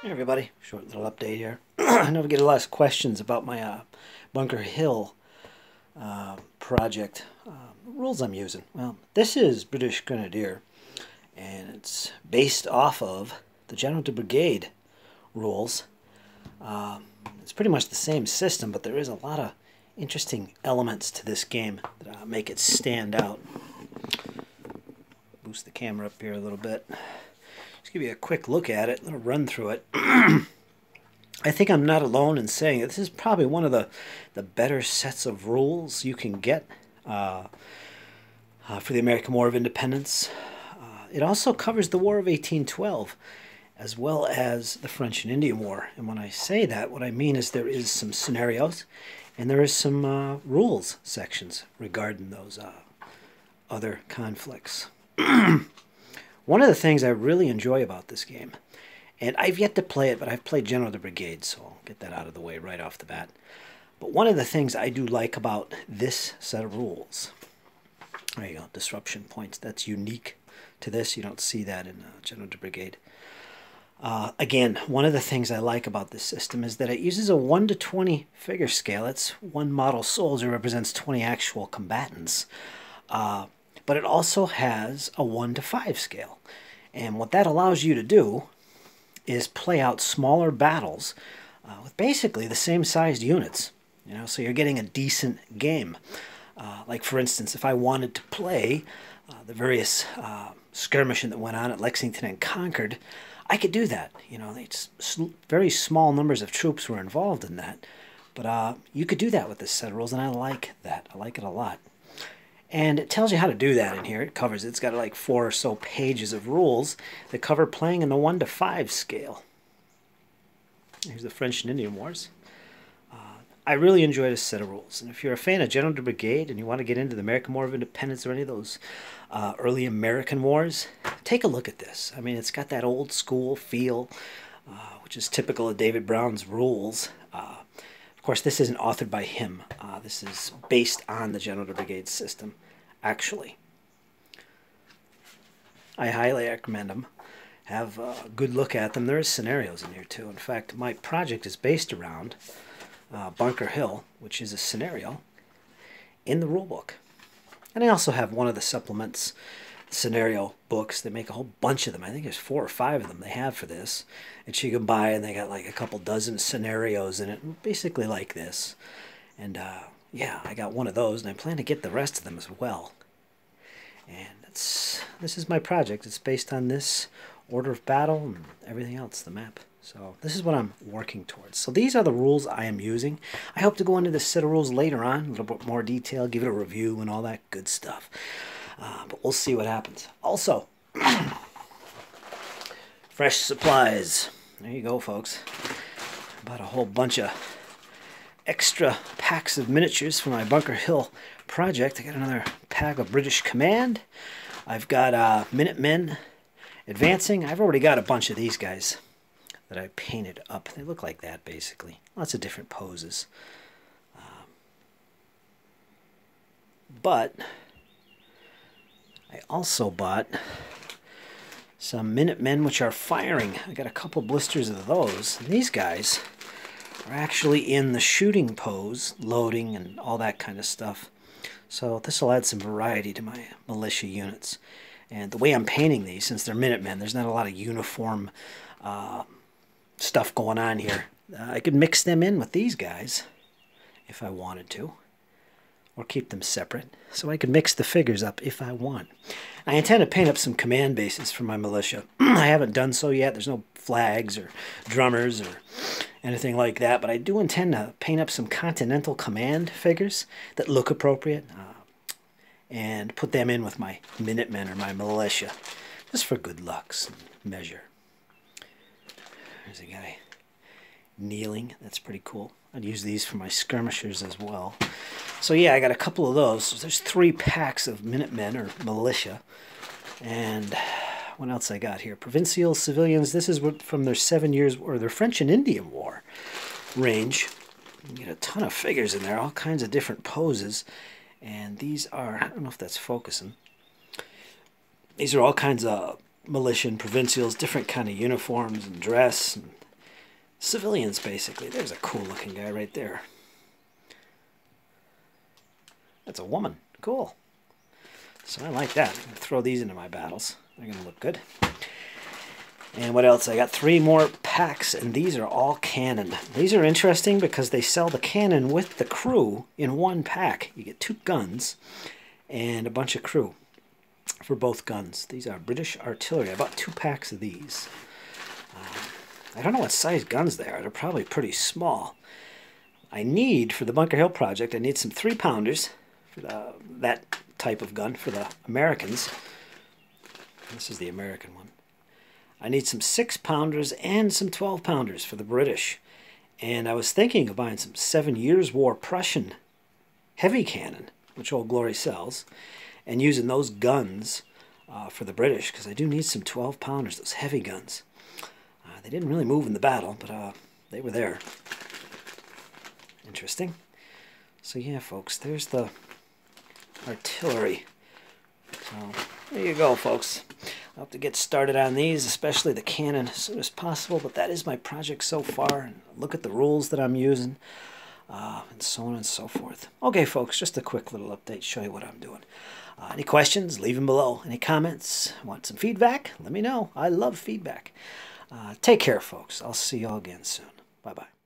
Hey everybody, short little update here. I know we get a lot of questions about my Bunker Hill project. The rules I'm using. Well, this is British Grenadier, and it's based off of the General de Brigade rules. It's pretty much the same system, but there is a lot of interesting elements to this game that make it stand out. Boost the camera up here a little bit. Just give you a quick look at it, a little run through it. I think I'm not alone in saying that this is probably one of the better sets of rules you can get for the American War of Independence. It also covers the War of 1812 as well as the French and Indian War. And when I say that, what I mean is there is some scenarios and there is some rules sections regarding those other conflicts. One of the things I really enjoy about this game, and I've yet to play it, but I've played General de Brigade, so I'll get that out of the way right off the bat. But one of the things I do like about this set of rules, there you go, disruption points, that's unique to this. You don't see that in General de Brigade. Again, one of the things I like about this system is that it uses a 1 to 20 figure scale. It's one model soldier represents 20 actual combatants. But it also has a 1 to 5 scale. And what that allows you to do is play out smaller battles with basically the same sized units. So you're getting a decent game. Like for instance, if I wanted to play the various skirmishing that went on at Lexington and Concord, I could do that. Very small numbers of troops were involved in that. But you could do that with this set of rules, and I like that. I like it a lot. And it tells you how to do that in here. It covers, it's got like 4 or so pages of rules that cover playing in the 1 to 5 scale. Here's the French and Indian Wars. I really enjoy this set of rules. And if you're a fan of General de Brigade and you want to get into the American War of Independence or any of those early American wars, take a look at this. I mean, it's got that old school feel, which is typical of David Brown's rules. Of course, this isn't authored by him. This is based on the General de Brigade system, actually. I highly recommend them. Have a good look at them. There are scenarios in here, too. In fact, my project is based around Bunker Hill, which is a scenario in the rulebook. And I also have one of the supplements scenario books. They make a whole bunch of them. I think there's 4 or 5 of them they have for this, and you can buy, and they got like a couple dozen scenarios in it, basically like this. And yeah, I got one of those, and I plan to get the rest of them as well. And this is my project. It's based on this order of battle and everything else, the map. So this is what I'm working towards. So these are the rules I am using. I hope to go into this set of rules later on, a little bit more detail, give it a review and all that good stuff. But we'll see what happens. Also, fresh supplies. There you go, folks. Bought a whole bunch of extra packs of miniatures for my Bunker Hill project. I got another pack of British Command. I've got Minutemen advancing. I've already got a bunch of these guys that I painted up. They look like that, basically. Lots of different poses. But I also bought some Minutemen which are firing. I got a couple blisters of those. And these guys are actually in the shooting pose, loading and all that kind of stuff. So this will add some variety to my militia units. And the way I'm painting these, since they're Minutemen, there's not a lot of uniform stuff going on here. I could mix them in with these guys if I wanted to, or keep them separate, so I could mix the figures up if I want. I intend to paint up some command bases for my militia. I haven't done so yet. There's no flags or drummers or anything like that, but I do intend to paint up some Continental Command figures that look appropriate and put them in with my Minutemen or my militia, just for good looks and measure. There's a guy kneeling. That's pretty cool. I'd use these for my skirmishers as well. So yeah, I got a couple of those. So there's 3 packs of Minutemen or militia. And what else I got here? Provincial civilians. This is from their 7 years, or their French and Indian War range. You get a ton of figures in there, all kinds of different poses. And these are, I don't know if that's focusing. These are all kinds of militia and provincials, different kind of uniforms and dress. And civilians, basically. There's a cool looking guy right there. That's a woman. Cool. So I like that. I'm going to throw these into my battles. They're going to look good. And what else? I got 3 more packs, and these are all cannon. These are interesting because they sell the cannon with the crew in one pack. You get 2 guns and a bunch of crew for both guns. These are British artillery. I bought 2 packs of these. I don't know what size guns they are. They're probably pretty small. I need, for the Bunker Hill project, I need some 3-pounders for that type of gun for the Americans. This is the American one. I need some 6-pounders and some 12-pounders for the British. And I was thinking of buying some 7 Years' War Prussian heavy cannon, which Old Glory sells, and using those guns for the British, because I do need some 12-pounders, those heavy guns. They didn't really move in the battle, but they were there. Interesting. So yeah, folks, there's the artillery. So there you go, folks. I'll have to get started on these, especially the cannon, as soon as possible. But that is my project so far. And look at the rules that I'm using, and so on and so forth. Okay, folks, just a quick little update, show you what I'm doing. Any questions, leave them below. Any comments, want some feedback, let me know. I love feedback. Take care, folks. I'll see you all again soon. Bye-bye.